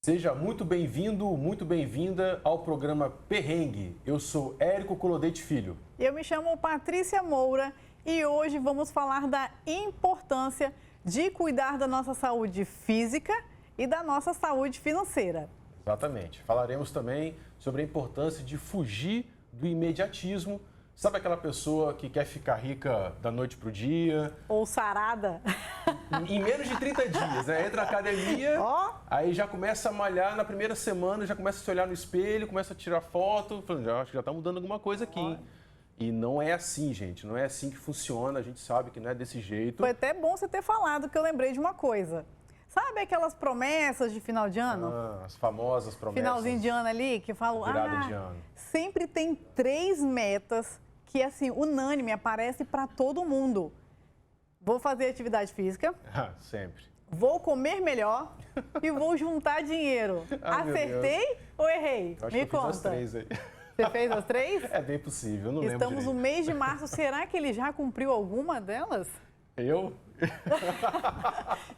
Seja muito bem-vindo, muito bem-vinda ao programa Perrengue. Eu sou Érico Colodete Filho. Eu me chamo Patrícia Moura e hoje vamos falar da importância de cuidar da nossa saúde física e da nossa saúde financeira. Exatamente. Falaremos também sobre a importância de fugir do imediatismo. Sabe aquela pessoa que quer ficar rica da noite para o dia? Ou sarada. Em menos de 30 dias, né? Entra na academia, aí já começa a malhar na primeira semana, já começa a se olhar no espelho, começa a tirar foto, falando, acho que já está mudando alguma coisa aqui, hein? E não é assim, gente, não é assim que funciona, a gente sabe que não é desse jeito. Foi até bom você ter falado, que eu lembrei de uma coisa. Sabe aquelas promessas de final de ano? As famosas promessas. Finalzinho de ano ali, que falam, virada de ano. Sempre tem 3 metas que, assim, unânime, aparece para todo mundo. Vou fazer atividade física. Sempre. Vou comer melhor e vou juntar dinheiro. Acertei ou errei? Eu acho Me que eu conta. fiz as 3 aí. Você fez as 3? É bem possível, não lembro Estamos no direito. mês de março. Será que ele já cumpriu alguma delas? Eu?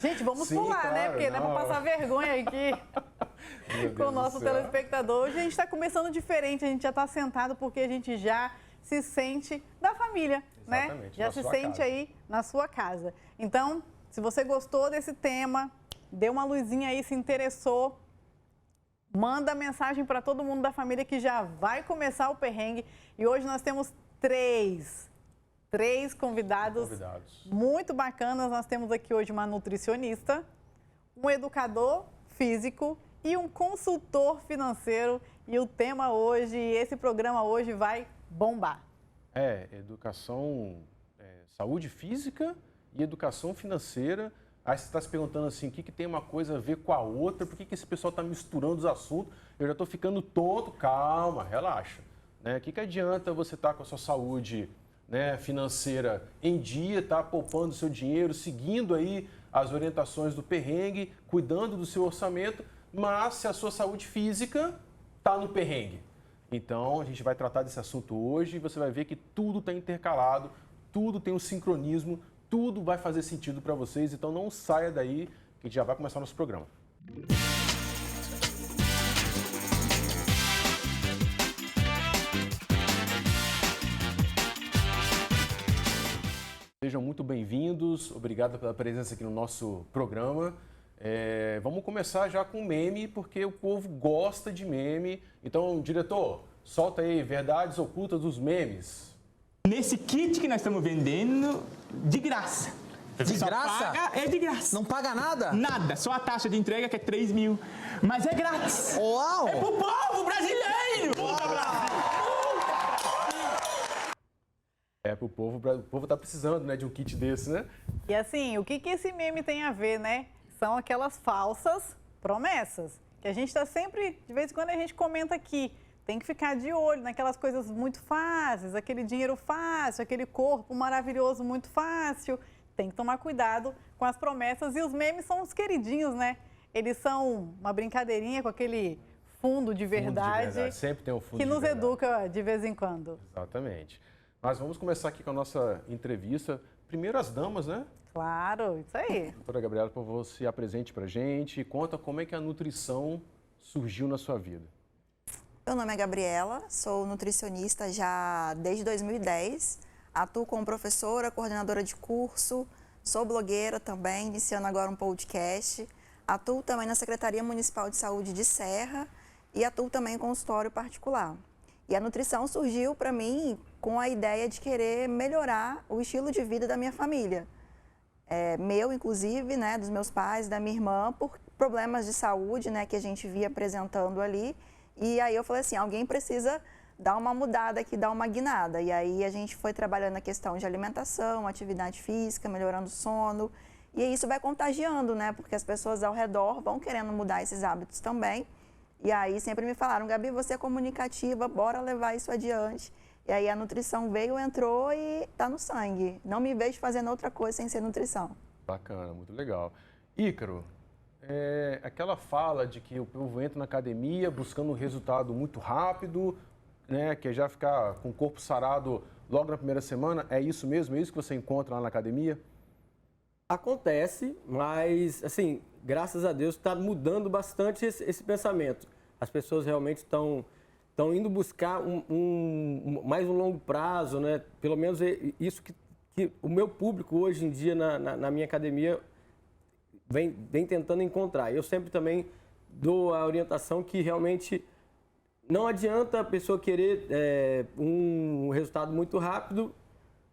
Gente, vamos Sim, pular, claro, né? Porque não é para passar vergonha aqui com o nosso telespectador. Hoje a gente está começando diferente, a gente já está sentado porque a gente já se sente da família, né? Já se sente aí na sua casa. Então, se você gostou desse tema, deu uma luzinha aí, se interessou, manda mensagem para todo mundo da família que já vai começar o perrengue. E hoje nós temos três convidados muito bacanas. Nós temos aqui hoje uma nutricionista, um educador físico e um consultor financeiro. E o tema hoje, esse programa hoje vai bombar. Educação, saúde física e educação financeira. Aí você está se perguntando assim, o que tem uma coisa a ver com a outra? Por que esse pessoal está misturando os assuntos? Eu já estou ficando tonto. Calma, relaxa. O que adianta você estar com a sua saúde financeira em dia, tá poupando seu dinheiro, seguindo aí as orientações do perrengue, cuidando do seu orçamento, mas se a sua saúde física está no perrengue? Então, a gente vai tratar desse assunto hoje e você vai ver que tudo está intercalado, tudo tem um sincronismo, tudo vai fazer sentido para vocês. Então, não saia daí que a gente já vai começar o nosso programa. Sejam muito bem-vindos, obrigado pela presença aqui no nosso programa. Vamos começar já com meme, porque o povo gosta de meme. Então, diretor, solta aí verdades ocultas dos memes. Nesse kit que nós estamos vendendo, de graça. De graça? É de graça. Não paga nada? Nada, só a taxa de entrega que é 3 mil. Mas é grátis. Uau! É pro povo brasileiro! O povo tá precisando, de um kit desse, né? E assim, o que esse meme tem a ver, né? São aquelas falsas promessas, que a gente está sempre, de vez em quando a gente comenta aqui, tem que ficar de olho naquelas coisas muito fáceis, aquele dinheiro fácil, aquele corpo maravilhoso muito fácil. Tem que tomar cuidado com as promessas e os memes são os queridinhos, né? Eles são uma brincadeirinha com aquele fundo de verdade, Sempre tem um fundo que de nos verdade. educa de vez em quando. Exatamente. Mas vamos começar aqui com a nossa entrevista. Primeiro as damas, né? Claro, isso aí. Doutora Gabriela, por favor, se apresente pra gente e conta como é que a nutrição surgiu na sua vida. Meu nome é Gabriela, sou nutricionista já desde 2010. Atuo como professora, coordenadora de curso, sou blogueira também, iniciando agora um podcast. Atuo também na Secretaria Municipal de Saúde de Serra e atuo também em consultório particular. E a nutrição surgiu para mim com a ideia de querer melhorar o estilo de vida da minha família. Meu, inclusive, dos meus pais, da minha irmã, por problemas de saúde, que a gente via apresentando ali. E aí eu falei assim, alguém precisa dar uma mudada aqui, dar uma guinada. E aí a gente foi trabalhando a questão de alimentação, atividade física, melhorando o sono. E isso vai contagiando, porque as pessoas ao redor vão querendo mudar esses hábitos também. E aí sempre me falaram, Gabi, você é comunicativa, bora levar isso adiante. E aí a nutrição veio, entrou e está no sangue. Não me vejo fazendo outra coisa sem ser nutrição. Bacana, muito legal. Ícaro, aquela fala de que o povo entra na academia buscando um resultado muito rápido, que é já ficar com o corpo sarado logo na primeira semana, é isso mesmo? É isso que você encontra lá na academia? Acontece, mas assim, graças a Deus, está mudando bastante esse pensamento. As pessoas realmente estão indo buscar mais um longo prazo, né? Pelo menos isso que o meu público hoje em dia na minha academia vem tentando encontrar. Eu sempre também dou a orientação que realmente não adianta a pessoa querer um resultado muito rápido,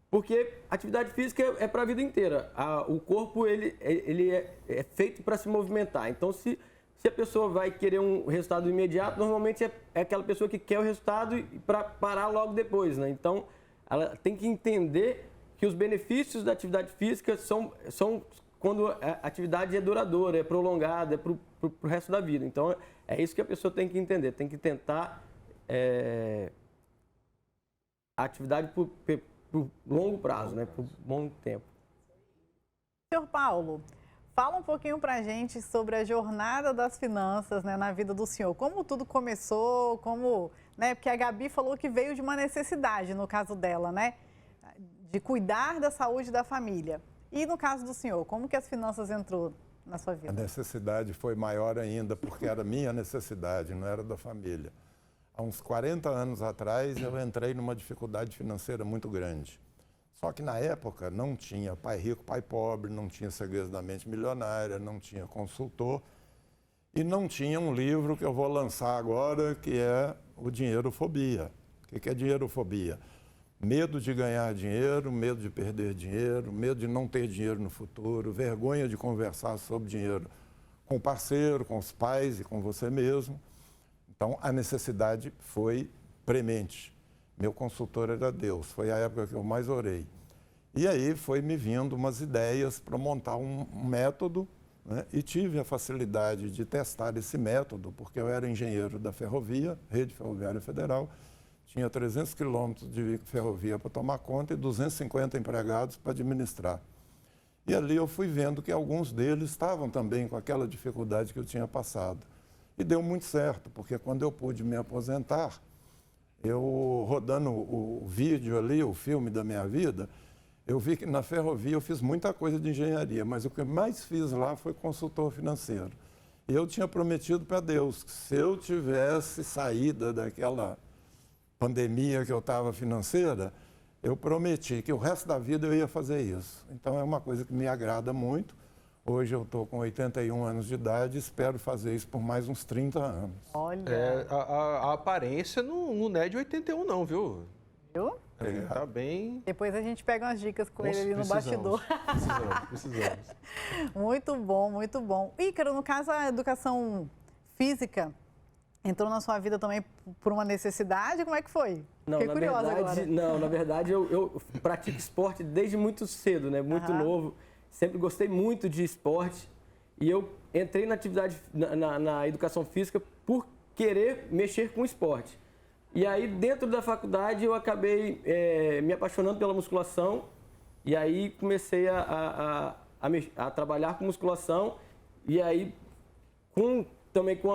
porque atividade física é para a vida inteira. O corpo ele é feito para se movimentar. Então, se a pessoa vai querer um resultado imediato, normalmente é aquela pessoa que quer o resultado para parar logo depois, né? Então, ela tem que entender que os benefícios da atividade física são quando a atividade é duradoura, é prolongada, é para o resto da vida. Então, é isso que a pessoa tem que entender. Tem que tentar a atividade por longo prazo, né? Por bom tempo. Senhor Paulo, fala um pouquinho para a gente sobre a jornada das finanças, né, na vida do senhor. Como tudo começou, né? Porque a Gabi falou que veio de uma necessidade, no caso dela, né? De cuidar da saúde da família. E no caso do senhor, como que as finanças entrou na sua vida? A necessidade foi maior ainda, porque era minha necessidade, não era da família. Há uns 40 anos atrás, eu entrei numa dificuldade financeira muito grande. Só que na época não tinha pai rico, pai pobre, não tinha Segredos da Mente Milionária, não tinha consultor e não tinha um livro que eu vou lançar agora, que é o Dinheirofobia. O que é dinheirofobia? Medo de ganhar dinheiro, medo de perder dinheiro, medo de não ter dinheiro no futuro, vergonha de conversar sobre dinheiro com o parceiro, com os pais e com você mesmo. Então, a necessidade foi premente. Meu consultor era Deus, foi a época que eu mais orei. E aí foi me vindo umas ideias para montar um método, né? E tive a facilidade de testar esse método, porque eu era engenheiro da ferrovia, Rede Ferroviária Federal, tinha 300 quilômetros de ferrovia para tomar conta e 250 empregados para administrar. E ali eu fui vendo que alguns deles estavam também com aquela dificuldade que eu tinha passado. E deu muito certo, porque quando eu pude me aposentar, eu rodando o vídeo ali, o filme da minha vida, eu vi que na ferrovia eu fiz muita coisa de engenharia, mas o que eu mais fiz lá foi consultor financeiro. E eu tinha prometido para Deus que se eu tivesse saída daquela pandemia que eu estava financeira, eu prometi que o resto da vida eu ia fazer isso. Então é uma coisa que me agrada muito. Hoje eu estou com 81 anos de idade e espero fazer isso por mais uns 30 anos. Olha! A aparência não é de 81 não, viu? Viu? Tá bem... Depois a gente pega umas dicas com ele ali no bastidor. Precisamos. Muito bom, muito bom. Ícaro, no caso, a educação física entrou na sua vida também por uma necessidade? Como é que foi? Não, Fiquei curiosa agora. Não, na verdade eu pratico esporte desde muito cedo, né? Muito novo. Sempre gostei muito de esporte e eu entrei na atividade, na educação física por querer mexer com esporte. E aí, dentro da faculdade, eu acabei me apaixonando pela musculação e aí comecei a trabalhar com musculação e aí, também com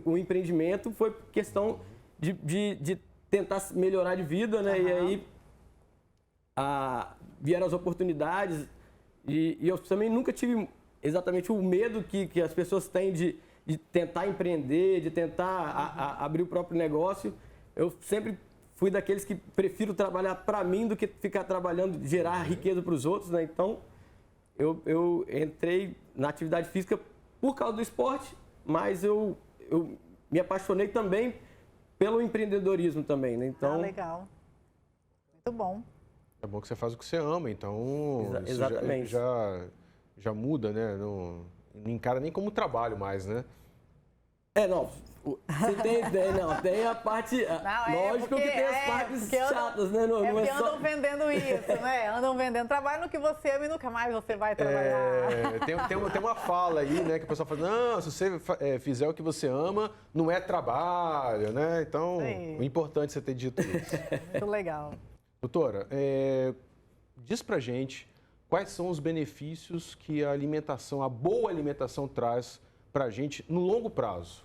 o empreendimento, foi questão de tentar melhorar de vida, né? E aí, vieram as oportunidades. E eu também nunca tive exatamente o medo que as pessoas têm de tentar empreender, de tentar abrir o próprio negócio. Eu sempre fui daqueles que prefiro trabalhar para mim do que ficar trabalhando, gerar riqueza para os outros, né? Então, eu entrei na atividade física por causa do esporte, mas eu me apaixonei também pelo empreendedorismo também, né? Então, legal. Muito bom. É bom que você faz o que você ama, então exatamente. Já muda, né? Não encara nem como trabalho mais, né? Tem a parte, lógico que tem as partes chatas, né? Porque andam vendendo isso, né? Andam vendendo, trabalho no que você ama e nunca mais você vai trabalhar. Tem uma fala aí, né, que o pessoal fala, não, se você fizer o que você ama, não é trabalho, né? Então, é importante você ter dito isso. Muito legal. Doutora, diz pra gente quais são os benefícios que a boa alimentação traz pra gente no longo prazo.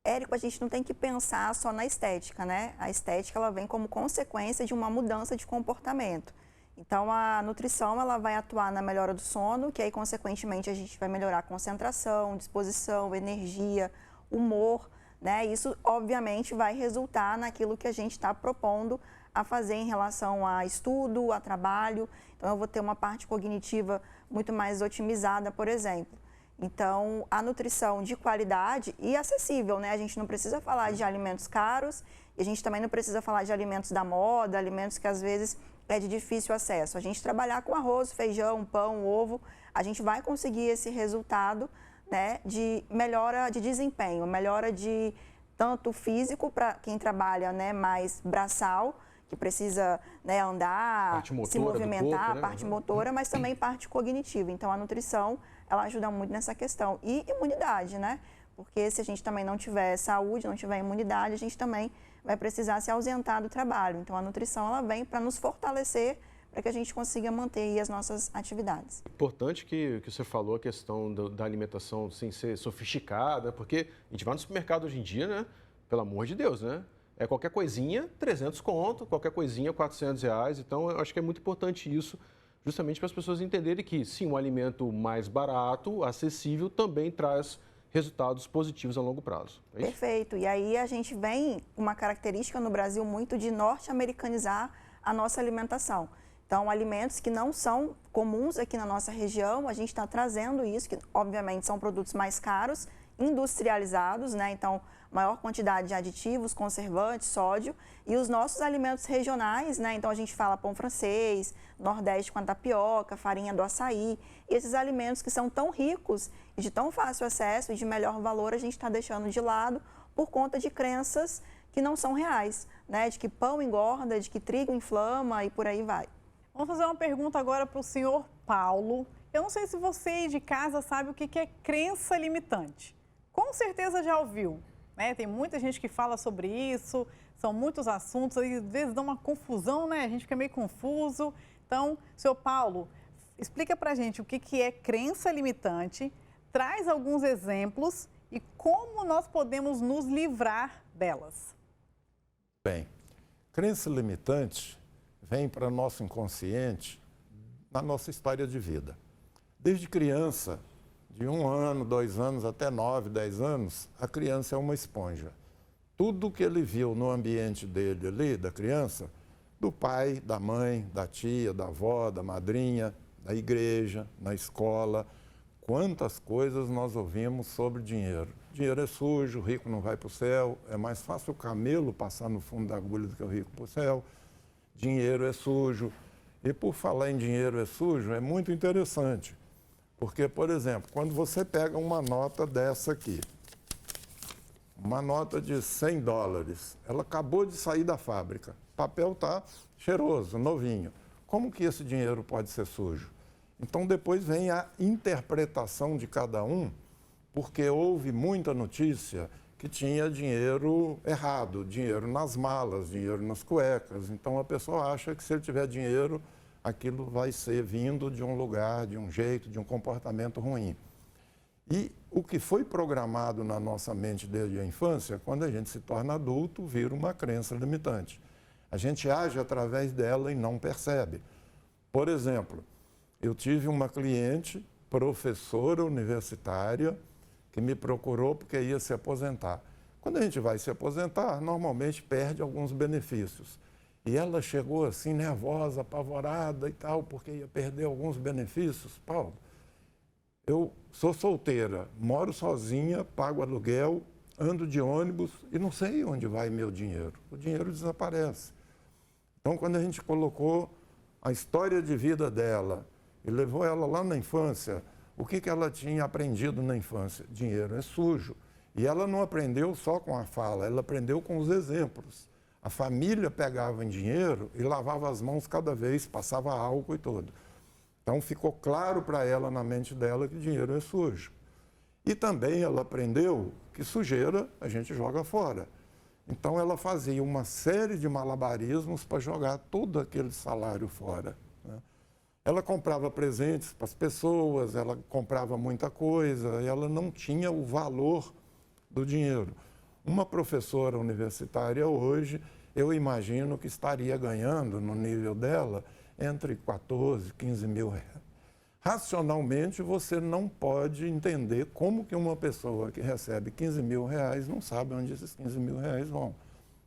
Érico, a gente não tem que pensar só na estética, né? A estética ela vem como consequência de uma mudança de comportamento. Então, a nutrição ela vai atuar na melhora do sono, que aí, consequentemente, a gente vai melhorar a concentração, disposição, energia, humor, né? Isso, obviamente, vai resultar naquilo que a gente está propondo a fazer em relação a estudo, a trabalho. Então, eu vou ter uma parte cognitiva muito mais otimizada, por exemplo. Então, a nutrição de qualidade e acessível, né? A gente não precisa falar de alimentos caros e a gente também não precisa falar de alimentos da moda, alimentos que às vezes é de difícil acesso. A gente trabalhar com arroz, feijão, pão, ovo, a gente vai conseguir esse resultado, né, de melhora de desempenho, melhora de tanto físico para quem trabalha, né, mais braçal, que precisa, né, andar, se movimentar, corpo, né? Parte motora, mas também parte cognitiva. Então, a nutrição, ela ajuda muito nessa questão. E imunidade, né? Porque se a gente também não tiver saúde, não tiver imunidade, a gente também vai precisar se ausentar do trabalho. Então, a nutrição, ela vem para nos fortalecer, para que a gente consiga manter aí as nossas atividades. Importante que você falou a questão da alimentação sem ser sofisticada, porque a gente vai no supermercado hoje em dia, né? Pelo amor de Deus, né? É qualquer coisinha, 300 conto, qualquer coisinha, R$400. Então, eu acho que é muito importante isso, justamente para as pessoas entenderem que, sim, um alimento mais barato, acessível, também traz resultados positivos a longo prazo. É isso? Perfeito. E aí a gente vem uma característica no Brasil muito de norte-americanizar a nossa alimentação. Então, alimentos que não são comuns aqui na nossa região, a gente está trazendo isso, que obviamente são produtos mais caros, industrializados, né? Então, maior quantidade de aditivos, conservantes, sódio, e os nossos alimentos regionais, né? Então, a gente fala pão francês, nordeste com a tapioca, farinha do açaí, e esses alimentos que são tão ricos e de tão fácil acesso e de melhor valor, a gente está deixando de lado por conta de crenças que não são reais, né? De que pão engorda, de que trigo inflama e por aí vai. Vamos fazer uma pergunta agora para o senhor Paulo. Eu não sei se você aí de casa sabe o que é crença limitante. Com certeza já ouviu, né? Tem muita gente que fala sobre isso, são muitos assuntos, às vezes dá uma confusão, né? A gente fica meio confuso. Então, senhor Paulo, explica pra gente o que é crença limitante, traz alguns exemplos e como nós podemos nos livrar delas. Bem, crença limitante vem para nosso inconsciente na nossa história de vida. Desde criança, de 1 ano, 2 anos até 9, 10 anos, a criança é uma esponja. Tudo que ele viu no ambiente dele ali, da criança, do pai, da mãe, da tia, da avó, da madrinha, da igreja, na escola, quantas coisas nós ouvimos sobre dinheiro. Dinheiro é sujo, o rico não vai para o céu, é mais fácil o camelo passar no fundo da agulha do que o rico para o céu. Dinheiro é sujo. E por falar em dinheiro é sujo, é muito interessante. Porque, por exemplo, quando você pega uma nota dessa aqui, uma nota de $100, ela acabou de sair da fábrica, o papel está cheiroso, novinho. Como que esse dinheiro pode ser sujo? Então, depois vem a interpretação de cada um, porque houve muita notícia que tinha dinheiro errado, dinheiro nas malas, dinheiro nas cuecas. Então, a pessoa acha que se ele tiver dinheiro, aquilo vai ser vindo de um lugar, de um jeito, de um comportamento ruim. E o que foi programado na nossa mente desde a infância, quando a gente se torna adulto, vira uma crença limitante. A gente age através dela e não percebe. Por exemplo, eu tive uma cliente, professora universitária, que me procurou porque ia se aposentar. Quando a gente vai se aposentar, normalmente perde alguns benefícios. E ela chegou assim, nervosa, apavorada e tal, porque ia perder alguns benefícios. Paulo, eu sou solteira, moro sozinha, pago aluguel, ando de ônibus e não sei onde vai meu dinheiro. O dinheiro desaparece. Então, quando a gente colocou a história de vida dela e levou ela lá na infância, o que ela tinha aprendido na infância? Dinheiro é sujo. E ela não aprendeu só com a fala, ela aprendeu com os exemplos. A família pegava em dinheiro e lavava as mãos cada vez, passava álcool e tudo. Então, ficou claro para ela, na mente dela, que dinheiro é sujo. E também ela aprendeu que sujeira a gente joga fora. Então, ela fazia uma série de malabarismos para jogar todo aquele salário fora, né? Ela comprava presentes para as pessoas, ela comprava muita coisa, e ela não tinha o valor do dinheiro. Uma professora universitária hoje, eu imagino que estaria ganhando, no nível dela, entre 14 e 15 mil reais. Racionalmente, você não pode entender como que uma pessoa que recebe 15 mil reais não sabe onde esses 15 mil reais vão.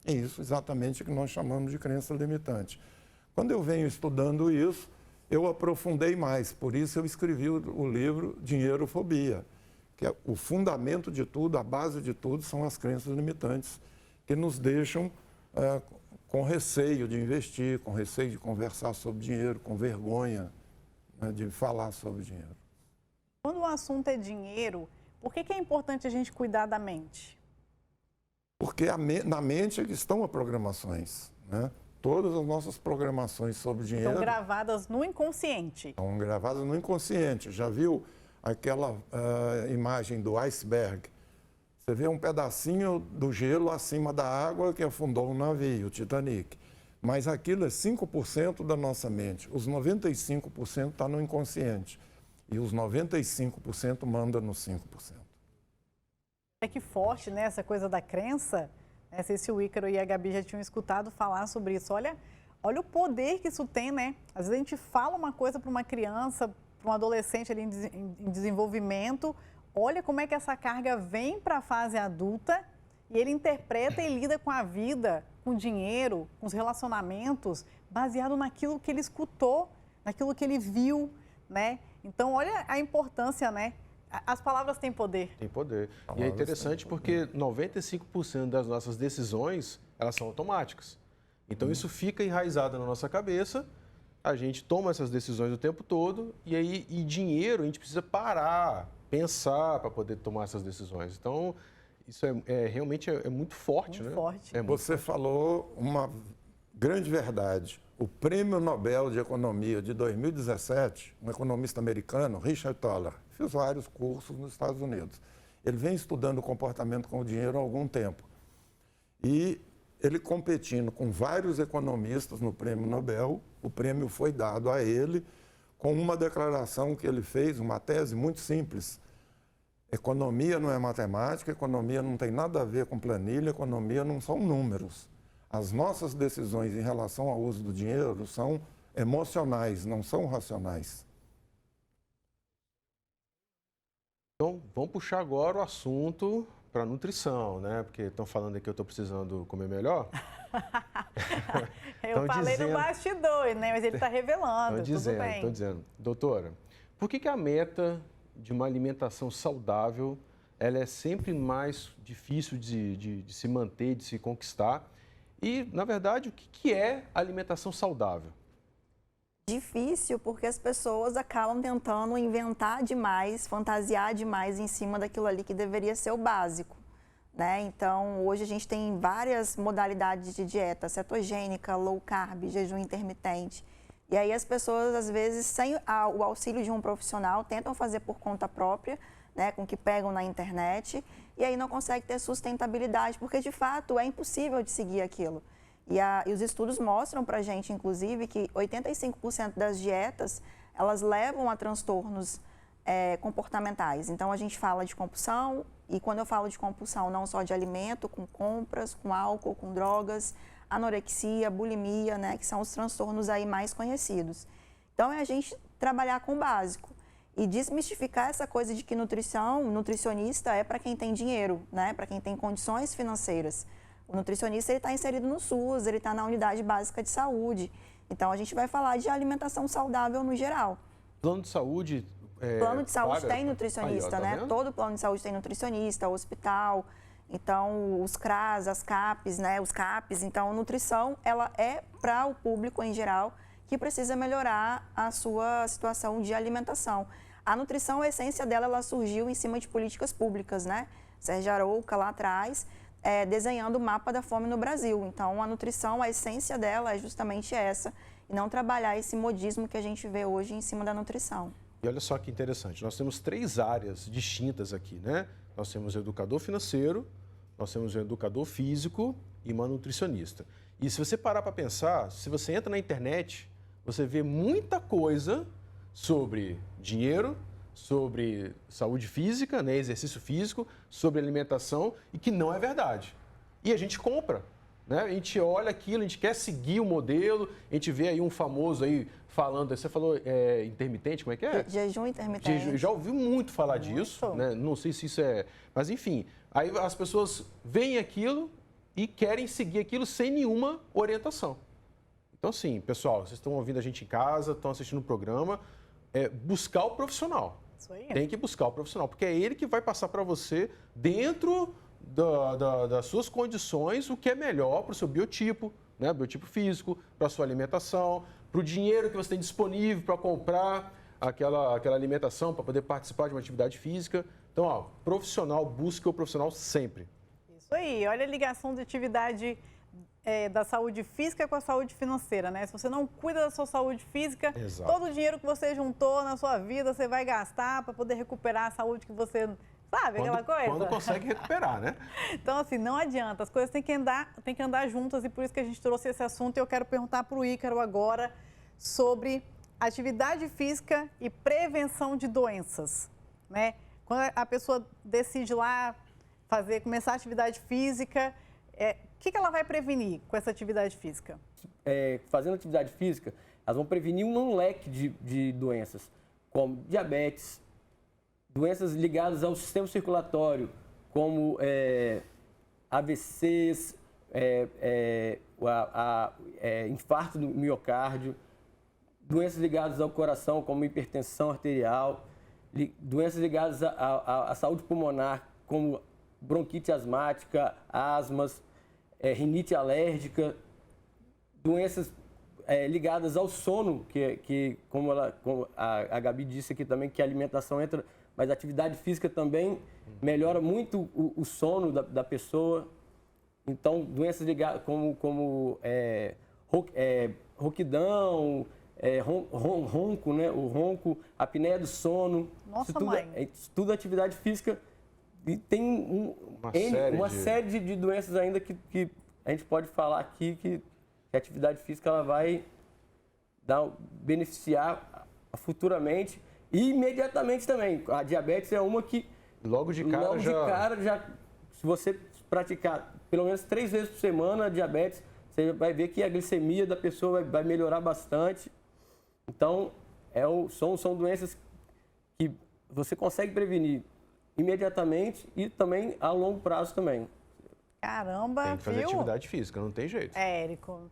É isso exatamente que nós chamamos de crença limitante. Quando eu venho estudando isso, eu aprofundei mais, por isso eu escrevi o livro Dinheirofobia, que é o fundamento de tudo, a base de tudo são as crenças limitantes, que nos deixam com receio de investir, com receio de conversar sobre dinheiro, com vergonha, né, de falar sobre dinheiro. Quando o assunto é dinheiro, por que é importante a gente cuidar da mente? Porque na mente é que estão as programações, né? Todas as nossas programações sobre dinheiro... Estão gravadas no inconsciente. Estão gravadas no inconsciente. Já viu aquela imagem do iceberg? Você vê um pedacinho do gelo acima da água que afundou um navio, o Titanic. Mas aquilo é 5% da nossa mente. Os 95% está no inconsciente. E os 95% manda nos 5%. É que forte, né, essa coisa da crença. Não sei se o Ícaro e a Gabi já tinham escutado falar sobre isso. Olha o poder que isso tem, né? Às vezes a gente fala uma coisa para uma criança, para um adolescente ali em desenvolvimento. Olha como é que essa carga vem para a fase adulta e ele interpreta e lida com a vida, com o dinheiro, com os relacionamentos, baseado naquilo que ele escutou, naquilo que ele viu, né? Então, olha a importância, né? As palavras têm poder. Tem poder. E é interessante porque 95% das nossas decisões, elas são automáticas. Então, isso fica enraizado na nossa cabeça, a gente toma essas decisões o tempo todo e dinheiro, a gente precisa parar, pensar para poder tomar essas decisões. Então, isso realmente é muito forte, muito né? Forte. Você falou uma grande verdade. O Prêmio Nobel de Economia de 2017, um economista americano, Richard Thaler, fez vários cursos nos Estados Unidos. Ele vem estudando o comportamento com o dinheiro há algum tempo. E ele competindo com vários economistas no Prêmio Nobel, o prêmio foi dado a ele com uma declaração que ele fez, uma tese muito simples. Economia não é matemática, economia não tem nada a ver com planilha, economia não são números. As nossas decisões em relação ao uso do dinheiro são emocionais, não são racionais. Então, vamos puxar agora o assunto para nutrição, né? Porque estão falando aqui que eu estou precisando comer melhor. Eu falei no bastidor, né? Mas ele está revelando, tudo bem. Estão dizendo. Doutora, por que a meta de uma alimentação saudável ela é sempre mais difícil de se manter, de se conquistar? E, na verdade, o que é alimentação saudável? Difícil porque as pessoas acabam tentando inventar demais, fantasiar demais em cima daquilo ali que deveria ser o básico, né? Então, hoje a gente tem várias modalidades de dieta, cetogênica, low carb, jejum intermitente. E aí as pessoas, às vezes, sem o auxílio de um profissional, tentam fazer por conta própria, né, com o que pegam na internet, e aí não conseguem ter sustentabilidade, porque, de fato, é impossível de seguir aquilo. E os estudos mostram para a gente, inclusive, que 85% das dietas, elas levam a transtornos comportamentais. Então, a gente fala de compulsão, e quando eu falo de compulsão, não só de alimento, com compras, com álcool, com drogas, anorexia, bulimia, né, que são os transtornos aí mais conhecidos. Então, é a gente trabalhar com o básico e desmistificar essa coisa de que nutricionista é para quem tem dinheiro, né, para quem tem condições financeiras. O nutricionista está inserido no SUS, ele está na unidade básica de saúde. Então, a gente vai falar de alimentação saudável no geral. Plano de saúde... Plano de saúde tem nutricionista, aí, ó, tá né? vendo? Todo plano de saúde tem nutricionista, hospital, então os CRAS, as CAPs, né? Os CAPs. Então, a nutrição, ela é para o público em geral que precisa melhorar a sua situação de alimentação. A nutrição, a essência dela, ela surgiu em cima de políticas públicas, né? Sérgio Arouca, lá atrás, desenhando o mapa da fome no Brasil. Então, a nutrição, a essência dela é justamente essa, e não trabalhar esse modismo que a gente vê hoje em cima da nutrição. E olha só que interessante, nós temos 3 áreas distintas aqui, né? Nós temos o educador financeiro, nós temos o educador físico e uma nutricionista. E se você parar para pensar, se você entra na internet, você vê muita coisa sobre dinheiro, sobre saúde física, né, exercício físico, sobre alimentação, e que não é verdade. E a gente compra. né? A gente olha aquilo, a gente quer seguir o modelo, a gente vê aí um famoso aí falando, você falou intermitente, como é que é? Jejum intermitente. Já ouvi muito falar disso, né? Não sei se isso é... Mas enfim, aí as pessoas veem aquilo e querem seguir aquilo sem nenhuma orientação. Então, assim, pessoal, vocês estão ouvindo a gente em casa, estão assistindo o programa, buscar o profissional. Isso aí. Tem que buscar o profissional, porque é ele que vai passar para você, dentro das suas condições, o que é melhor para o seu biotipo, né? Biotipo físico, para a sua alimentação, para o dinheiro que você tem disponível para comprar aquela alimentação, para poder participar de uma atividade física. Então, ó, profissional, busque o profissional sempre. Isso aí, olha a ligação de atividade da saúde física com a saúde financeira, né? Se você não cuida da sua saúde física, Exato. todo o dinheiro que você juntou na sua vida, você vai gastar para poder recuperar a saúde que você... Sabe aquela coisa? Quando consegue recuperar, né? Então, assim, não adianta. As coisas têm que andar juntas e por isso que a gente trouxe esse assunto. E eu quero perguntar para o Ícaro agora sobre atividade física e prevenção de doenças, né? Quando a pessoa decide lá começar a atividade física, o que ela vai prevenir com essa atividade física? Fazendo atividade física, elas vão prevenir um leque de doenças, como diabetes, doenças ligadas ao sistema circulatório, como AVCs, infarto do miocárdio, doenças ligadas ao coração, como hipertensão arterial, doenças ligadas à saúde pulmonar, como bronquite asmática, asmas, rinite alérgica, doenças ligadas ao sono, como a Gabi disse aqui também, que a alimentação entra, mas a atividade física também melhora muito o sono da pessoa. Então, doenças ligadas como rouquidão, ronco, né? O ronco, apneia do sono. Nossa, mãe. Isso tudo é atividade física. E tem uma série de doenças ainda que a gente pode falar aqui que a atividade física ela vai beneficiar futuramente e imediatamente também. A diabetes é uma que logo de cara já se você praticar pelo menos 3 vezes por semana a diabetes, você vai ver que a glicemia da pessoa vai melhorar bastante. Então, são doenças que você consegue prevenir imediatamente e também a longo prazo também. Caramba, tem que fazer atividade física, não tem jeito. Érico,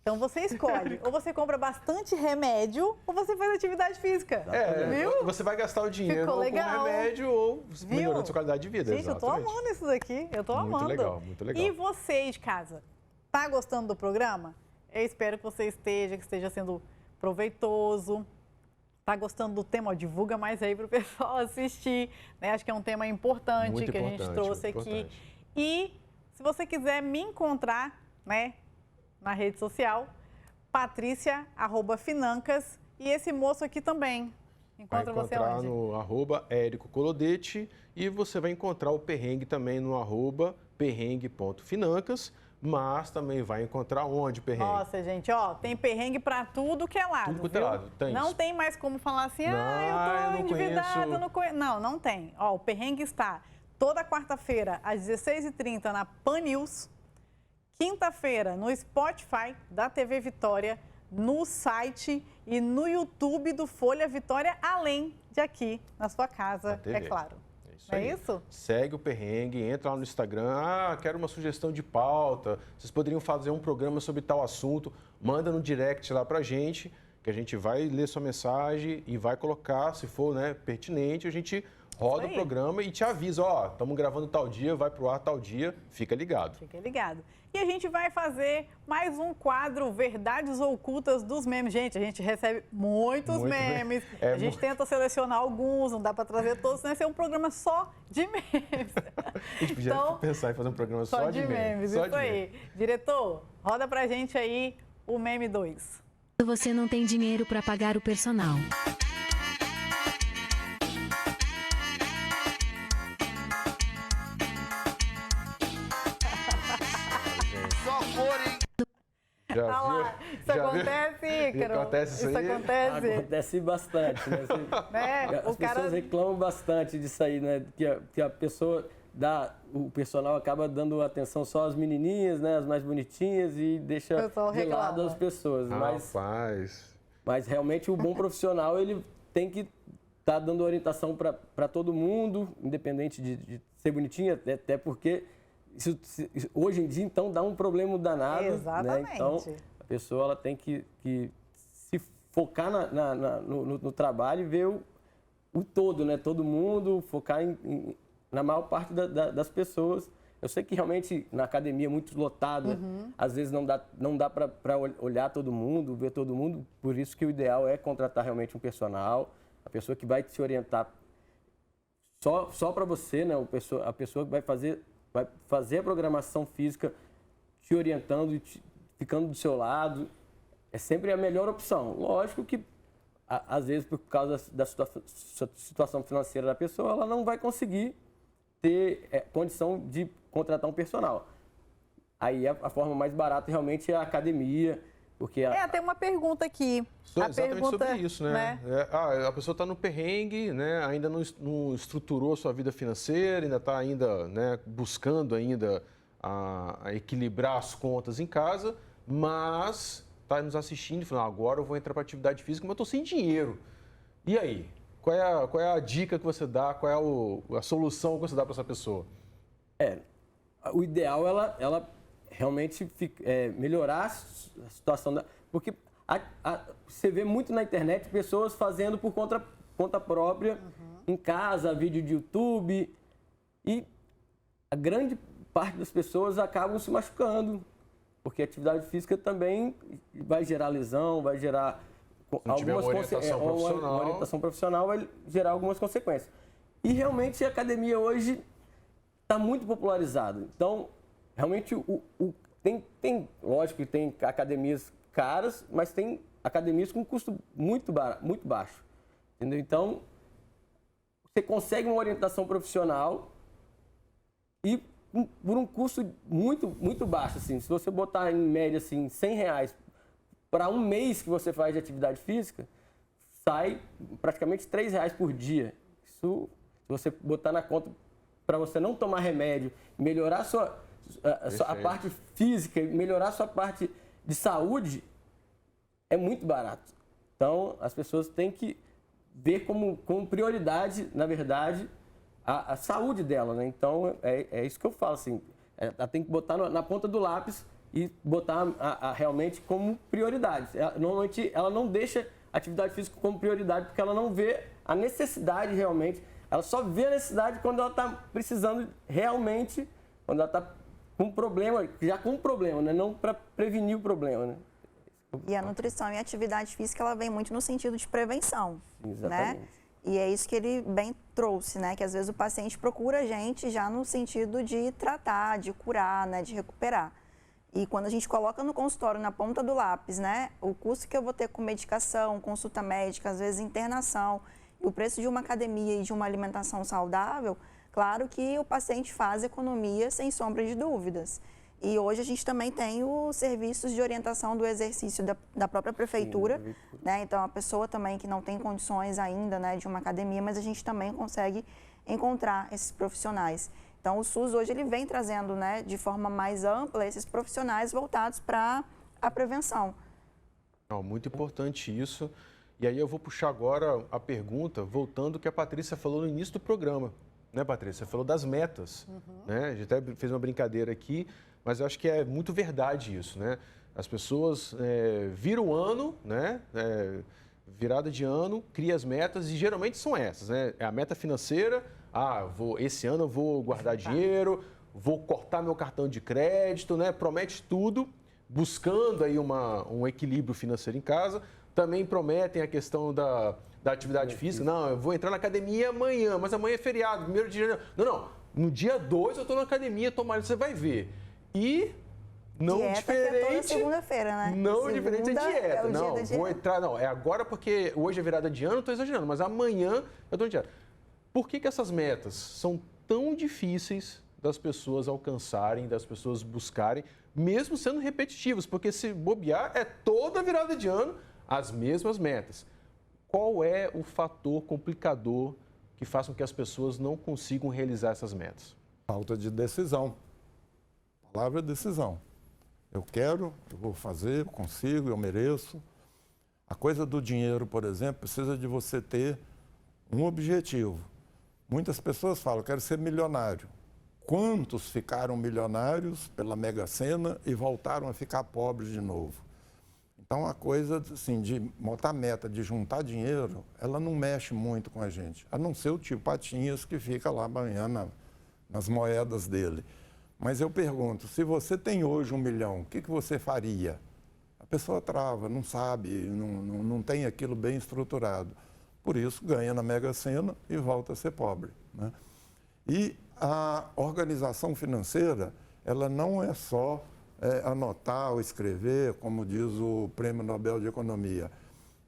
Então você escolhe, ou você compra bastante remédio, ou você faz atividade física. Viu? Você vai gastar o dinheiro Ficou legal. com remédio ou melhorando a sua qualidade de vida. Gente, exatamente. Eu tô amando isso daqui, eu tô amando. Muito legal, muito legal. E você aí de casa, tá gostando do programa? Eu espero que você esteja sendo proveitoso. Tá gostando do tema? Divulga mais aí pro pessoal assistir. Né? Acho que é um tema importante muito que a gente trouxe aqui. E se você quiser me encontrar, né, na rede social, Patrícia@Financas, e esse moço aqui também. Encontra você onde? Vai encontrar no @EricoColodete e você vai encontrar o Perrengue também no @perrengue.financas, mas também vai encontrar onde Perrengue? Nossa, gente, tem perrengue para tudo que é lado, tudo que é lado, tem. Não tem mais como falar assim, eu tô endividado, não conheço. Não tem. O Perrengue está toda quarta-feira às 16h30 na Pan News, quinta-feira no Spotify da TV Vitória, no site e no YouTube do Folha Vitória, além de aqui na sua casa, é claro. É isso? Segue o Perrengue, entra lá no Instagram, quero uma sugestão de pauta, vocês poderiam fazer um programa sobre tal assunto, manda no direct lá pra gente, que a gente vai ler sua mensagem e vai colocar, se for pertinente, a gente roda o programa e te avisa, estamos gravando tal dia, vai pro ar tal dia, fica ligado. Fica ligado. E a gente vai fazer mais um quadro Verdades Ocultas dos Memes. Gente, a gente recebe muitos memes, a gente tenta selecionar alguns, não dá para trazer todos, né? Esse é um programa só de memes. A gente podia pensar em fazer um programa só de memes. Só isso aí. Diretor, roda pra gente aí o meme 2. Você não tem dinheiro para pagar o personal. Isso acontece, Ícaro? Acontece isso aí? Acontece bastante, né? As pessoas reclamam bastante disso aí, né? Que a pessoa o personal acaba dando atenção só às menininhas, né, as mais bonitinhas, e deixa de lado as pessoas. Mas realmente o bom profissional, ele tem que estar dando orientação para todo mundo, independente de ser bonitinha, até porque hoje em dia, então, dá um problema danado. Exatamente. Né? Então, a pessoa ela tem que se focar no trabalho e ver o todo, né? Todo mundo, focar na maior parte das pessoas. Eu sei que realmente na academia é muito lotada, às vezes não dá para olhar todo mundo, ver todo mundo, por isso que o ideal é contratar realmente um personal, a pessoa que vai te orientar só para você, né? A pessoa que vai fazer a programação física te orientando e ficando do seu lado, é sempre a melhor opção. Lógico que, às vezes, por causa da situação financeira da pessoa, ela não vai conseguir ter condição de contratar um personal. Aí a forma mais barata realmente é a academia, porque... tem uma pergunta aqui. Exatamente sobre isso, né? A pessoa está no perrengue, né? Ainda não estruturou a sua vida financeira, ainda está né, buscando ainda a equilibrar as contas em casa, mas está nos assistindo e falando, agora eu vou entrar para atividade física, mas eu estou sem dinheiro. E aí? Qual é a dica que você dá, qual é a solução que você dá para essa pessoa? O ideal é ela realmente melhorar a situação porque você vê muito na internet pessoas fazendo por conta própria, em casa, vídeo de YouTube, e a grande parte das pessoas acabam se machucando, porque a atividade física também vai gerar lesão, vai gerar algumas uma orientação profissional, vai gerar algumas consequências. E realmente a academia hoje está muito popularizada. Então, realmente, lógico que tem academias caras, mas tem academias com custo muito baixo. Entendeu? Então, você consegue uma orientação profissional e por um custo muito baixo. Assim. Se você botar em média assim, R$100 para um mês que você faz de atividade física, sai praticamente R$3 por dia. Isso, se você botar na conta para você não tomar remédio, melhorar a parte física, melhorar a sua parte de saúde, é muito barato. Então, as pessoas têm que ver como prioridade, na verdade, a saúde dela, né? Então, é isso que eu falo, assim, ela tem que botar na ponta do lápis e botar realmente como prioridade. Normalmente, ela não deixa a atividade física como prioridade porque ela não vê a necessidade realmente. Ela só vê a necessidade quando ela está precisando realmente, quando ela está com um problema, né? Não para prevenir o problema, né? E a nutrição e a atividade física, ela vem muito no sentido de prevenção, exatamente, né? E é isso que ele bem trouxe, né? Que às vezes o paciente procura a gente já no sentido de tratar, de curar, né? De recuperar. E quando a gente coloca no consultório, na ponta do lápis, né? O custo que eu vou ter com medicação, consulta médica, às vezes internação, e o preço de uma academia e de uma alimentação saudável, claro que o paciente faz economia sem sombra de dúvidas. E hoje a gente também tem os serviços de orientação do exercício da própria prefeitura, né? Então a pessoa também que não tem condições ainda, né, de uma academia, mas a gente também consegue encontrar esses profissionais. Então o SUS hoje ele vem trazendo, né, de forma mais ampla esses profissionais voltados para a prevenção. Muito importante isso. E aí eu vou puxar agora a pergunta, voltando ao que a Patrícia falou no início do programa. Né, Patrícia? Você falou das metas. Né? A gente até fez uma brincadeira aqui, mas eu acho que é muito verdade isso, né? As pessoas viram o ano, né? Virada de ano, cria as metas e geralmente são essas, né? É a meta financeira, esse ano eu vou guardar dinheiro, vou cortar meu cartão de crédito, né? Promete tudo, buscando aí um equilíbrio financeiro em casa. Também prometem a questão da atividade física. Não, eu vou entrar na academia amanhã, mas amanhã é feriado, 1º de janeiro. Não. No dia 2 eu estou na academia, você vai ver. E não dieta diferente. Que é toda segunda-feira, né? Não diferente é dieta. É o não, dia da vou dieta. entrar. Não, é agora porque hoje é virada de ano, estou exagerando, mas amanhã eu estou na dieta. Por que essas metas são tão difíceis das pessoas alcançarem, das pessoas buscarem, mesmo sendo repetitivas? Porque se bobear, é toda virada de ano as mesmas metas. Qual é o fator complicador que faz com que as pessoas não consigam realizar essas metas? Falta de decisão. A palavra é decisão. Eu quero, eu vou fazer, eu consigo, eu mereço. A coisa do dinheiro, por exemplo, precisa de você ter um objetivo. Muitas pessoas falam, eu quero ser milionário. Quantos ficaram milionários pela Mega Sena e voltaram a ficar pobres de novo? Então, a coisa assim, de botar meta, de juntar dinheiro, ela não mexe muito com a gente. A não ser o tio Patinhas que fica lá banhando nas moedas dele. Mas eu pergunto, se você tem hoje 1 milhão, o que você faria? A pessoa trava, não sabe, não tem aquilo bem estruturado. Por isso, ganha na Mega Sena e volta a ser pobre, né? E a organização financeira, ela não é só anotar ou escrever, como diz o Prêmio Nobel de Economia.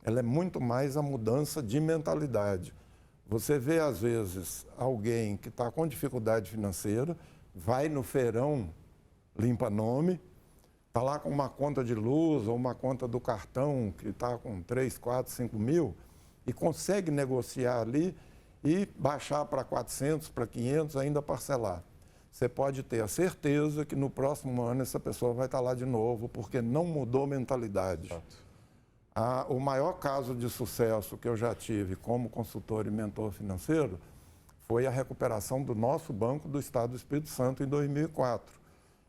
Ela é muito mais a mudança de mentalidade. Você vê, às vezes, alguém que está com dificuldade financeira, vai no feirão, limpa nome, está lá com uma conta de luz ou uma conta do cartão que está com 3, 4, 5 mil e consegue negociar ali e baixar para 400, para 500, ainda parcelar. Você pode ter a certeza que no próximo ano essa pessoa vai estar lá de novo, porque não mudou mentalidade. O maior caso de sucesso que eu já tive como consultor e mentor financeiro foi a recuperação do nosso Banco do Estado do Espírito Santo em 2004.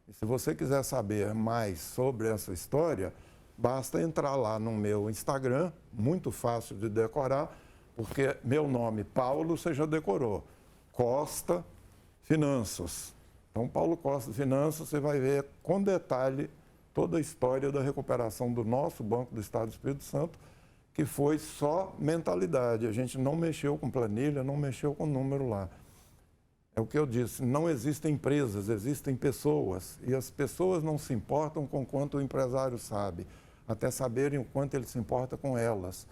E se você quiser saber mais sobre essa história, basta entrar lá no meu Instagram, muito fácil de decorar, porque meu nome, Paulo, você já decorou, Costa Finanças. Então, Paulo Costa Finanças, você vai ver com detalhe toda a história da recuperação do nosso Banco do Estado do Espírito Santo, que foi só mentalidade. A gente não mexeu com planilha, não mexeu com número lá. É o que eu disse, não existem empresas, existem pessoas. E as pessoas não se importam com quanto o empresário sabe, até saberem o quanto ele se importa com elas.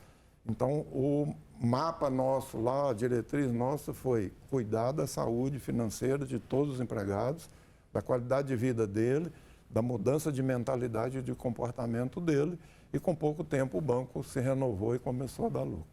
Então, o mapa nosso lá, a diretriz nossa foi cuidar da saúde financeira de todos os empregados, da qualidade de vida dele, da mudança de mentalidade e de comportamento dele, e com pouco tempo o banco se renovou e começou a dar lucro.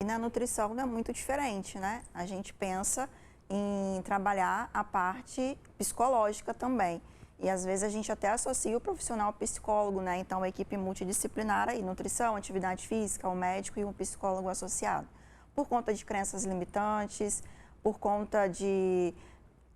E na nutrição não é muito diferente, né? A gente pensa em trabalhar a parte psicológica também. E às vezes a gente até associa o profissional psicólogo, né? Então, a equipe multidisciplinar aí, nutrição, atividade física, o médico e um psicólogo associado. Por conta de crenças limitantes, por conta de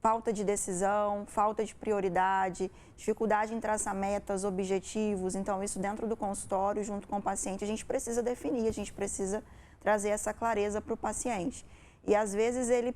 falta de decisão, falta de prioridade, dificuldade em traçar metas, objetivos. Então, isso dentro do consultório, junto com o paciente, a gente precisa definir, a gente precisa trazer essa clareza para o paciente. E às vezes ele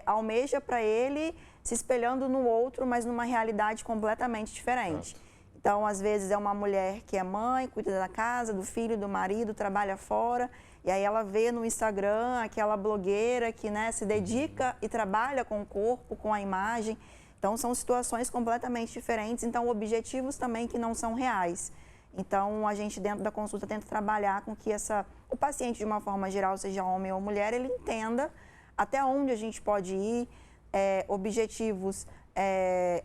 almeja para ele se espelhando no outro, mas numa realidade completamente diferente. Então, às vezes é uma mulher que é mãe, cuida da casa, do filho, do marido, trabalha fora, e aí ela vê no Instagram aquela blogueira que, né, se dedica e trabalha com o corpo, com a imagem. Então, são situações completamente diferentes, então objetivos também que não são reais. Então, a gente dentro da consulta tenta trabalhar com que o paciente, de uma forma geral, seja homem ou mulher, ele entenda até onde a gente pode ir, objetivos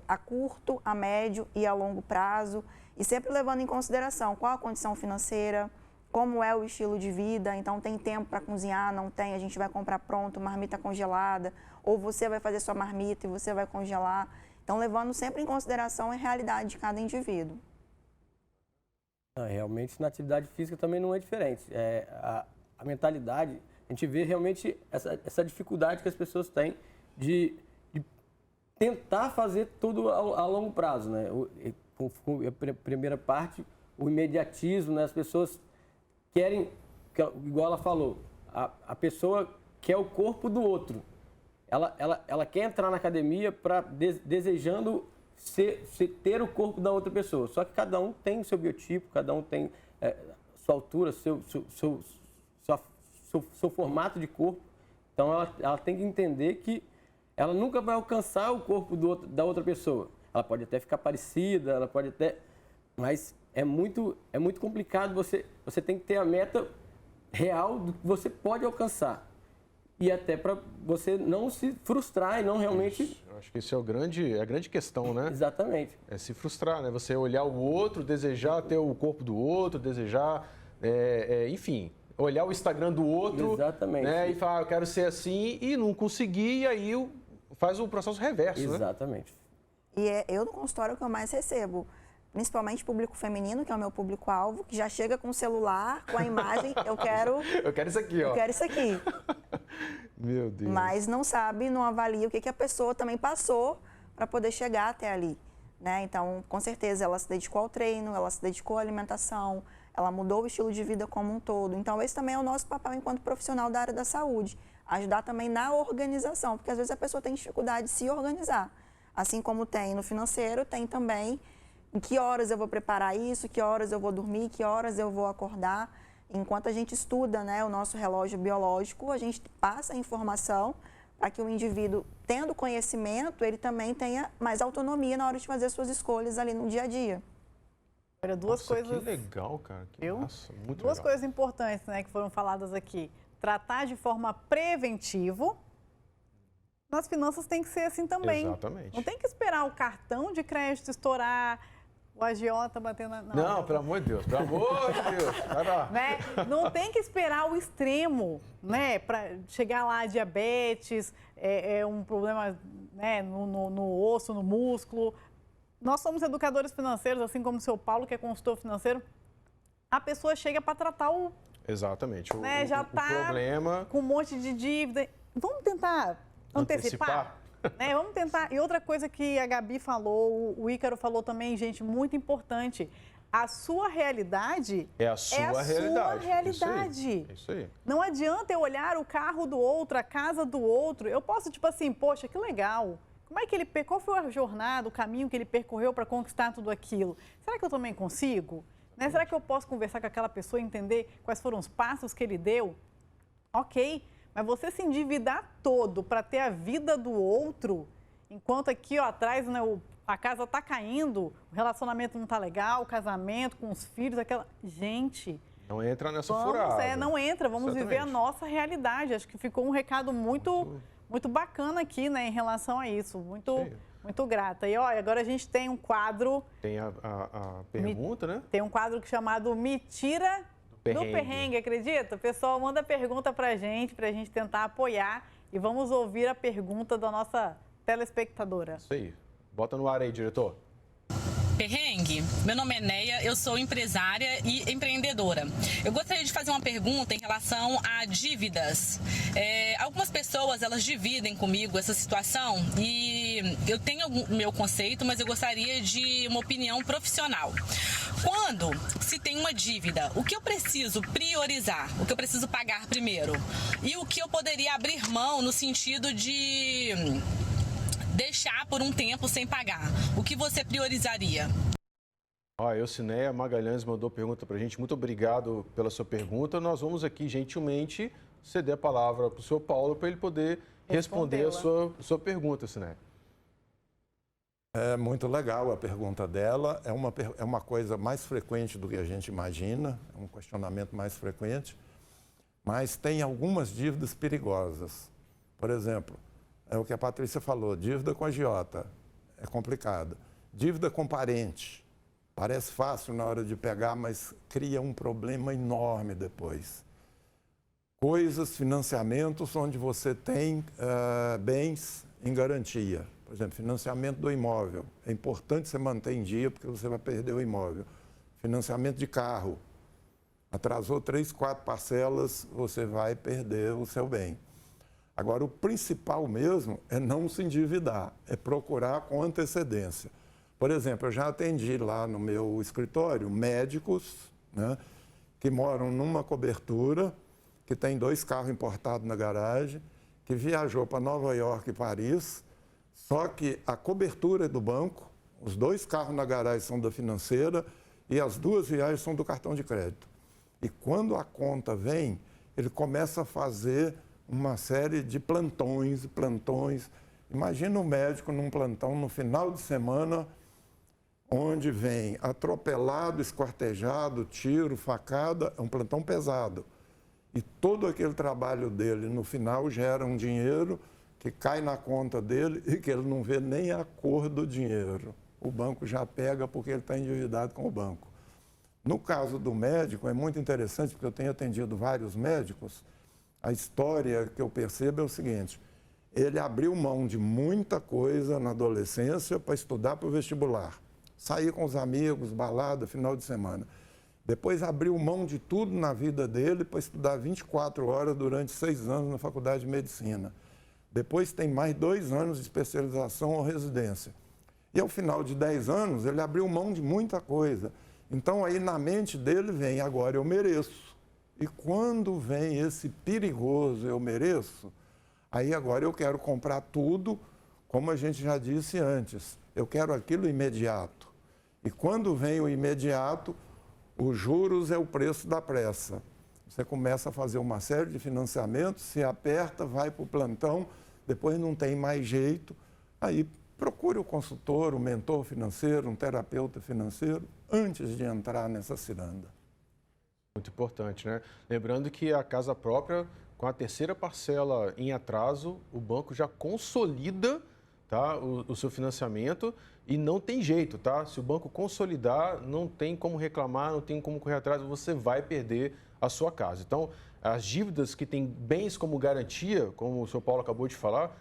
a curto, a médio e a longo prazo, e sempre levando em consideração qual a condição financeira, como é o estilo de vida. Então, tem tempo para cozinhar, não tem, a gente vai comprar pronto, marmita congelada, ou você vai fazer sua marmita e você vai congelar. Então, levando sempre em consideração a realidade de cada indivíduo. Realmente, na atividade física também não é diferente. A mentalidade, a gente vê realmente essa dificuldade que as pessoas têm de tentar fazer tudo a longo prazo, né? A primeira parte, o imediatismo, né? As pessoas querem, igual ela falou, a pessoa quer o corpo do outro. Ela quer entrar na academia desejando ter o corpo da outra pessoa. Só que cada um tem seu biotipo, cada um tem sua altura, seu formato de corpo. Então, ela tem que entender que ela nunca vai alcançar o corpo da outra pessoa. Ela pode até ficar parecida, ela pode até... Mas é muito complicado, você tem que ter a meta real do que você pode alcançar. E até para você não se frustrar e não realmente... Isso. Eu acho que isso é a grande questão, né? Exatamente. É se frustrar, né? Você olhar o outro, desejar ter o corpo do outro, desejar, enfim, olhar o Instagram do outro. Exatamente. Né? E falar, eu quero ser assim, e não conseguir, e aí faz o processo reverso, né? Exatamente. E eu no consultório é o que eu mais recebo. Principalmente público feminino, que é o meu público-alvo, que já chega com o celular, com a imagem, eu quero isso aqui, ó. Eu quero isso aqui. Meu Deus. Mas não sabe, não avalia o que a pessoa também passou para poder chegar até ali. Né? Então, com certeza, ela se dedicou ao treino, ela se dedicou à alimentação, ela mudou o estilo de vida como um todo. Então, esse também é o nosso papel enquanto profissional da área da saúde. Ajudar também na organização, porque às vezes a pessoa tem dificuldade de se organizar. Assim como tem no financeiro, tem também em que horas eu vou preparar isso, que horas eu vou dormir, que horas eu vou acordar. Enquanto a gente estuda, né, o nosso relógio biológico, a gente passa a informação para que o indivíduo, tendo conhecimento, ele também tenha mais autonomia na hora de fazer suas escolhas ali no dia a dia. Olha, duas coisas... Que legal, cara. Que massa. Muito duas legal. coisas importantes, né, que foram faladas aqui. Tratar de forma preventiva. Nas finanças tem que ser assim também. Exatamente. Não tem que esperar o cartão de crédito estourar, o agiota batendo na... Não, pelo amor de Deus, pelo amor de Deus. Vai lá. Né? Não tem que esperar o extremo, né, para chegar lá a diabetes, um problema, né, no osso, no músculo. Nós somos educadores financeiros, assim como o seu Paulo, que é consultor financeiro. A pessoa chega para tratar o... Exatamente. Né, já está problema... com um monte de dívida. Vamos tentar antecipar? Né? Vamos tentar. E outra coisa que a Gabi falou, o Ícaro falou também, gente, muito importante. A sua realidade é a sua realidade. Isso aí. Não adianta eu olhar o carro do outro, a casa do outro. Eu posso, tipo assim, poxa, que legal. Como é que ele... Qual foi a jornada, o caminho que ele percorreu para conquistar tudo aquilo? Será que eu também consigo? Né? Será que eu posso conversar com aquela pessoa e entender quais foram os passos que ele deu? Ok. Mas você se endividar todo para ter a vida do outro, enquanto aqui ó, atrás, né, a casa está caindo, o relacionamento não está legal, o casamento com os filhos, aquela... Gente... Não entra nessa furada. Não entra, vamos viver a nossa realidade. Acho que ficou um recado muito bacana aqui, né, em relação a isso. Muito grata. E olha, agora a gente tem um quadro... Tem a pergunta, né? Tem um quadro chamado Me Tira... Do perrengue, acredita? O pessoal manda pergunta pra gente tentar apoiar. E vamos ouvir a pergunta da nossa telespectadora. Isso aí. Bota no ar aí, diretor. Perrengue, meu nome é Neia, eu sou empresária e empreendedora. Eu gostaria de fazer uma pergunta em relação a dívidas. Algumas pessoas, elas dividem comigo essa situação e eu tenho o meu conceito, mas eu gostaria de uma opinião profissional. Quando se tem uma dívida, o que eu preciso priorizar? O que eu preciso pagar primeiro? E o que eu poderia abrir mão no sentido de... deixar por um tempo sem pagar. O que você priorizaria? A Elcinéia Magalhães mandou pergunta para a gente. Muito obrigado pela sua pergunta. Nós vamos aqui, gentilmente, ceder a palavra para o senhor Paulo para ele poder responder a sua pergunta, Elcinéia. É muito legal a pergunta dela. É uma coisa mais frequente do que a gente imagina, é um questionamento mais frequente, mas tem algumas dívidas perigosas. Por exemplo, é o que a Patrícia falou, dívida com agiota, é complicado. Dívida com parente, parece fácil na hora de pegar, mas cria um problema enorme depois. Financiamentos onde você tem bens em garantia. Por exemplo, financiamento do imóvel. É importante você manter em dia, porque você vai perder o imóvel. Financiamento de carro. Atrasou 3, 4 parcelas, você vai perder o seu bem. Agora, o principal mesmo é não se endividar, é procurar com antecedência. Por exemplo, eu já atendi lá no meu escritório médicos, né, que moram numa cobertura, que tem 2 carros importados na garagem, que viajou para Nova York e Paris, só que a cobertura é do banco, os 2 carros na garagem são da financeira e as 2 viagens são do cartão de crédito. E quando a conta vem, ele começa a fazer uma série de plantões. Imagina um médico num plantão no final de semana, onde vem atropelado, esquartejado, tiro, facada, é um plantão pesado. E todo aquele trabalho dele, no final, gera um dinheiro que cai na conta dele e que ele não vê nem a cor do dinheiro. O banco já pega porque ele está endividado com o banco. No caso do médico, é muito interessante, porque eu tenho atendido vários médicos. A história que eu percebo é o seguinte, Ele abriu mão de muita coisa na adolescência para estudar para o vestibular. Sair com os amigos, balada, final de semana. Depois abriu mão de tudo na vida dele para estudar 24 horas durante 6 anos na faculdade de medicina. Depois tem mais 2 anos de especialização ou residência. E ao final de 10 anos, ele abriu mão de muita coisa. Então aí na mente dele vem, agora eu mereço. E quando vem esse perigoso eu mereço, aí agora eu quero comprar tudo, como a gente já disse antes. Eu quero aquilo imediato. E quando vem o imediato, os juros é o preço da pressa. Você começa a fazer uma série de financiamentos, se aperta, vai para o plantão, depois não tem mais jeito. Aí procure o consultor, o mentor financeiro, um terapeuta financeiro, antes de entrar nessa ciranda. Muito importante, né? Lembrando que a casa própria, com a 3ª parcela em atraso, o banco já consolida, tá, o seu financiamento e não tem jeito, tá? Se o banco consolidar, não tem como reclamar, não tem como correr atrás, você vai perder a sua casa. Então, as dívidas que têm bens como garantia, como o senhor Paulo acabou de falar,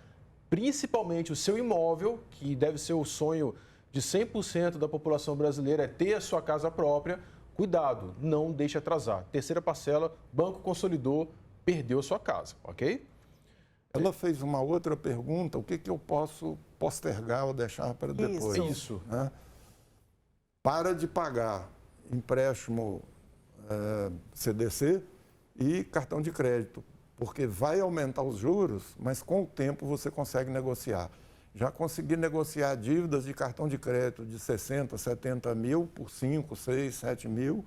principalmente o seu imóvel, que deve ser o sonho de 100% da população brasileira, é ter a sua casa própria, cuidado, não deixe atrasar. 3ª parcela, banco consolidou, perdeu a sua casa, ok? Ela fez uma outra pergunta, o que eu posso postergar ou deixar para depois? Isso. Né? Para de pagar empréstimo CDC e cartão de crédito, porque vai aumentar os juros, mas com o tempo você consegue negociar. Já consegui negociar dívidas de cartão de crédito de 60, 70 mil por 5, 6, 7 mil.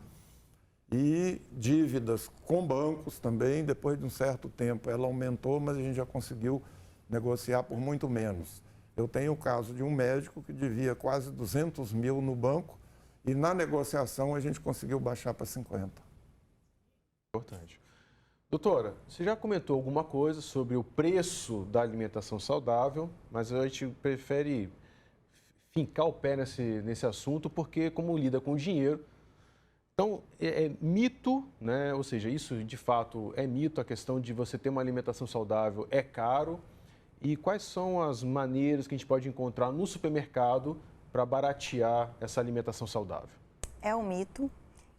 E dívidas com bancos também, depois de um certo tempo ela aumentou, mas a gente já conseguiu negociar por muito menos. Eu tenho o caso de um médico que devia quase 200 mil no banco e na negociação a gente conseguiu baixar para 50. Importante. Doutora, você já comentou alguma coisa sobre o preço da alimentação saudável, mas a gente prefere fincar o pé nesse assunto porque como lida com dinheiro. Então, é mito, né? Ou seja, isso de fato é mito, a questão de você ter uma alimentação saudável é caro. E quais são as maneiras que a gente pode encontrar no supermercado para baratear essa alimentação saudável? É um mito.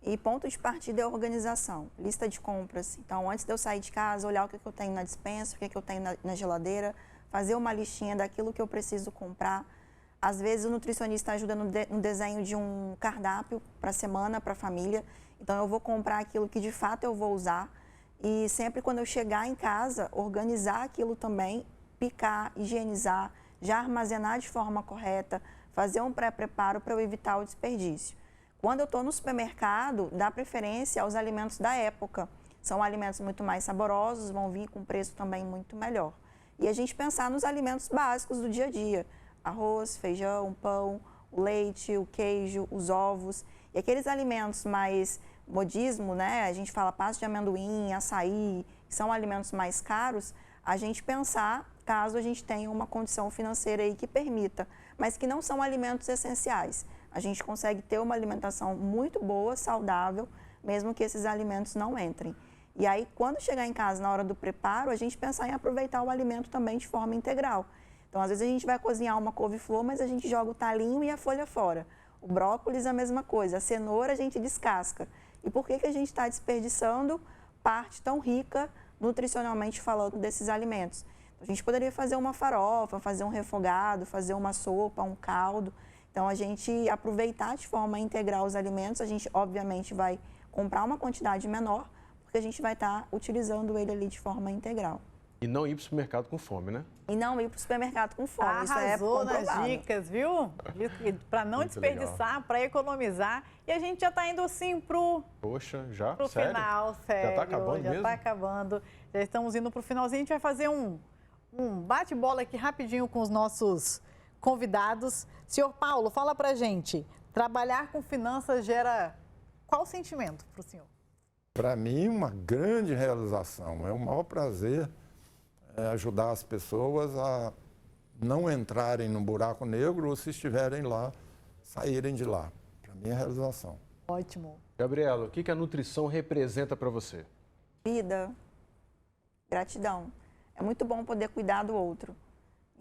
E ponto de partida é a organização, lista de compras. Então, antes de eu sair de casa, olhar o que eu tenho na despensa, o que eu tenho na geladeira, fazer uma listinha daquilo que eu preciso comprar. Às vezes, o nutricionista ajuda no desenho de um cardápio para a semana, para a família. Então, eu vou comprar aquilo que de fato eu vou usar. E sempre quando eu chegar em casa, organizar aquilo também, picar, higienizar, já armazenar de forma correta, fazer um pré-preparo para eu evitar o desperdício. Quando eu estou no supermercado, dá preferência aos alimentos da época. São alimentos muito mais saborosos, vão vir com preço também muito melhor. E a gente pensar nos alimentos básicos do dia a dia. Arroz, feijão, pão, o leite, o queijo, os ovos. E aqueles alimentos mais modismo, né? A gente fala pasta de amendoim, açaí, que são alimentos mais caros, a gente pensar caso a gente tenha uma condição financeira aí que permita, mas que não são alimentos essenciais. A gente consegue ter uma alimentação muito boa, saudável, mesmo que esses alimentos não entrem. E aí, quando chegar em casa, na hora do preparo, a gente pensar em aproveitar o alimento também de forma integral. Então, às vezes a gente vai cozinhar uma couve-flor, mas a gente joga o talinho e a folha fora. O brócolis, a mesma coisa. A cenoura, a gente descasca. E por que a gente está desperdiçando parte tão rica, nutricionalmente falando, desses alimentos? A gente poderia fazer uma farofa, fazer um refogado, fazer uma sopa, um caldo. Então, a gente aproveitar de forma integral os alimentos, a gente, obviamente, vai comprar uma quantidade menor, porque a gente vai estar utilizando ele ali de forma integral. E não ir para o supermercado com fome, né? E não ir para o supermercado com fome. Arrasou nas dicas, viu? Para não Muito desperdiçar, para economizar. E a gente já está indo assim pro já? Pro Sério? final, sério. Já está acabando já mesmo? Já está acabando. Já estamos indo para o finalzinho. A gente vai fazer um bate-bola aqui rapidinho com os nossos convidados. Senhor Paulo, fala pra gente. Trabalhar com finanças gera qual sentimento para o senhor? Para mim, uma grande realização. É um maior prazer ajudar as pessoas a não entrarem no buraco negro ou, se estiverem lá, saírem de lá. Para mim é realização. Ótimo. Gabriela, o que a nutrição representa para você? Vida, gratidão. é muito bom poder cuidar do outro.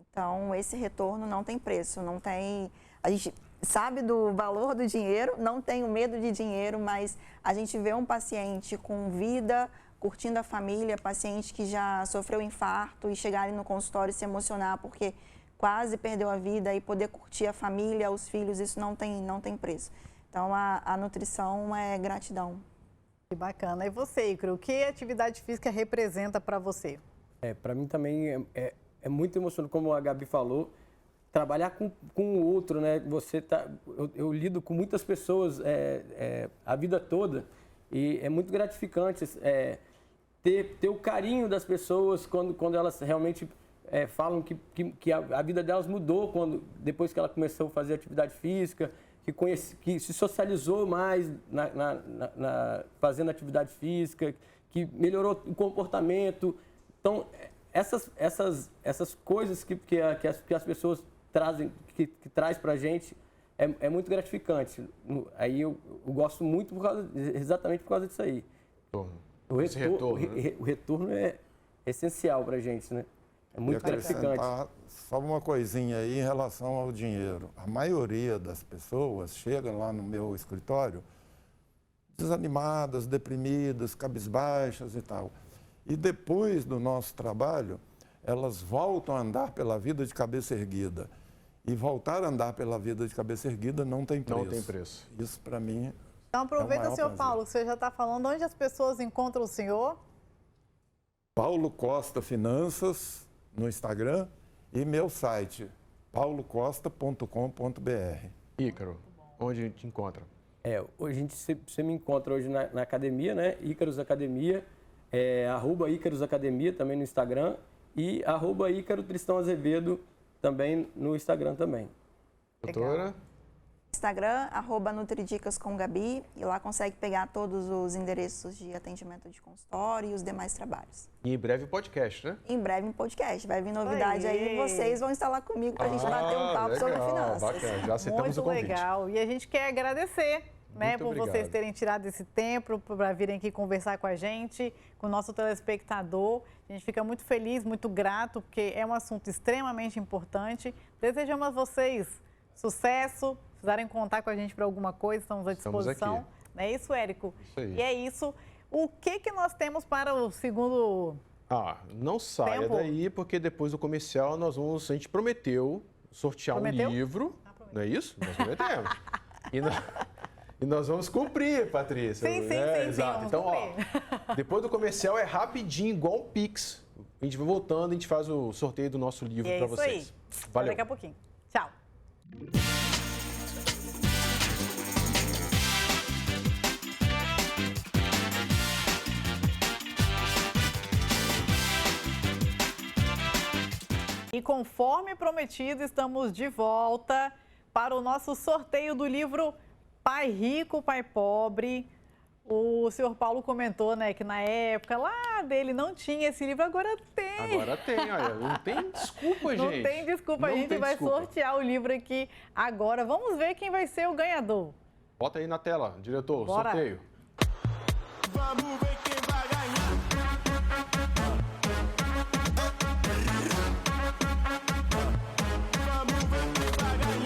Então, esse retorno não tem preço, não tem... A gente sabe do valor do dinheiro, não tenho medo de dinheiro, mas a gente vê um paciente com vida, curtindo a família, paciente que já sofreu infarto e chegar ali no consultório e se emocionar porque quase perdeu a vida e poder curtir a família, os filhos, isso não tem preço. Então, a nutrição é gratidão. Que bacana. E você, Icaro, o que a atividade física representa para você? Para mim também é muito emocionante, como a Gabi falou, trabalhar com o outro, né? Eu lido com muitas pessoas a vida toda e é muito gratificante ter o carinho das pessoas quando elas realmente falam que a vida delas mudou depois que ela começou a fazer atividade física, que se socializou mais fazendo atividade física, que melhorou o comportamento. Então, essas coisas que as pessoas trazem, que traz para a gente, é muito gratificante. Aí eu gosto muito exatamente por causa disso aí. O retorno é essencial para a gente, né? É muito gratificante. Só uma coisinha aí em relação ao dinheiro. A maioria das pessoas chega lá no meu escritório desanimadas, deprimidas, cabisbaixas e tal. E depois do nosso trabalho, elas voltam a andar pela vida de cabeça erguida. E voltar a andar pela vida de cabeça erguida não tem preço. Não tem preço. Isso, para mim, então, aproveita, senhor Paulo, que você já está falando. Onde as pessoas encontram o senhor? Paulo Costa Finanças, no Instagram, e meu site, paulocosta.com.br. Ícaro, onde a gente encontra? Hoje você me encontra hoje na academia, né? Ícaros Academia, @Ícaros Academia também no Instagram e @Ícaro Tristão Azevedo também no Instagram também. Doutora? Instagram, @Nutridicas com Gabi, e lá consegue pegar todos os endereços de atendimento de consultório e os demais trabalhos. E em breve podcast, né? Em breve em podcast, vai vir novidade aí, vocês vão estar lá comigo para a gente bater um papo sobre finanças. Bacana, já aceitamos o convite. Muito legal, e a gente quer agradecer, né, por obrigado. vocês terem tirado esse tempo para virem aqui conversar com a gente, com o nosso telespectador. A gente fica muito feliz, muito grato, porque é um assunto extremamente importante. Desejamos a vocês sucesso, precisarem contar com a gente para alguma coisa, estamos à disposição. Estamos aqui. Não é isso, Érico? Isso aí. E é isso. O que nós temos para o segundo... Não saia tempo? daí, porque depois do comercial a gente prometeu sortear um livro, não é isso? Nós prometemos. E nós vamos cumprir, Patrícia. Sim, exato. Então, depois do comercial é rapidinho, igual o Pix. A gente vai voltando, a gente faz o sorteio do nosso livro para vocês. Aí. Valeu. Daqui a pouquinho. Tchau. E conforme prometido, estamos de volta para o nosso sorteio do livro Pai Rico, Pai Pobre. O senhor Paulo comentou, né, que na época lá dele não tinha esse livro, agora tem. Agora tem, olha, não tem desculpa, gente. Não tem desculpa, a gente vai sortear o livro aqui agora. Vamos ver quem vai ser o ganhador. Bota aí na tela, diretor, Bora. sorteio. Vamos ver quem vai ganhar. Vamos ver quem vai ganhar.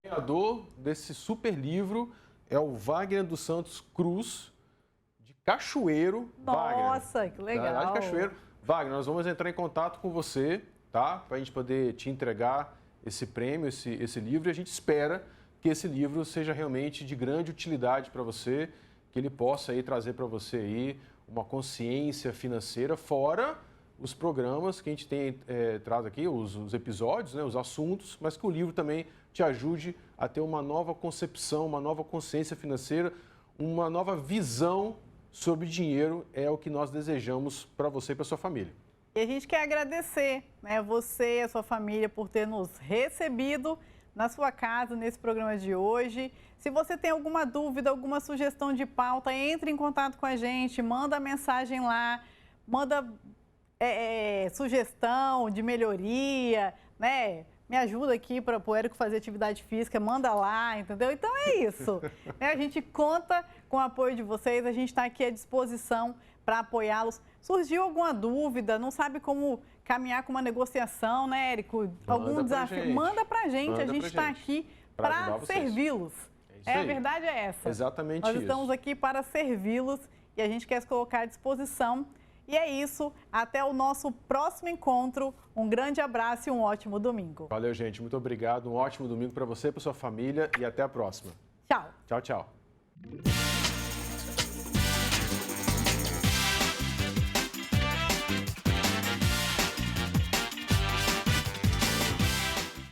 O ganhador desse super livro é o Wagner dos Santos Cruz, de Cachoeiro. Nossa, Wagner, que legal. lá de Cachoeiro. Wagner, nós vamos entrar em contato com você, tá? Para a gente poder te entregar esse prêmio, esse livro. E a gente espera que esse livro seja realmente de grande utilidade para você, que ele possa aí trazer para você aí uma consciência financeira, fora os programas que a gente traz aqui, os episódios, né, os assuntos, mas que o livro também te ajude a ter uma nova concepção, uma nova consciência financeira, uma nova visão sobre dinheiro, é o que nós desejamos para você e para sua família. E a gente quer agradecer, né, você e a sua família por ter nos recebido na sua casa nesse programa de hoje. Se você tem alguma dúvida, alguma sugestão de pauta, entre em contato com a gente, manda mensagem lá, manda sugestão de melhoria, né? me ajuda aqui para o Érico fazer atividade física, manda lá, entendeu? Então é isso. Né? A gente conta com o apoio de vocês, a gente está aqui à disposição para apoiá-los. Surgiu alguma dúvida, não sabe como caminhar com uma negociação, né, Érico? Algum desafio? Manda para a gente, a gente está aqui para servi-los. A verdade é essa. Exatamente Nós isso. estamos aqui para servi-los e a gente quer se colocar à disposição. E é isso, até o nosso próximo encontro. Um grande abraço e um ótimo domingo. Valeu, gente. Muito obrigado. Um ótimo domingo para você, para sua família e até a próxima. Tchau. Tchau, tchau.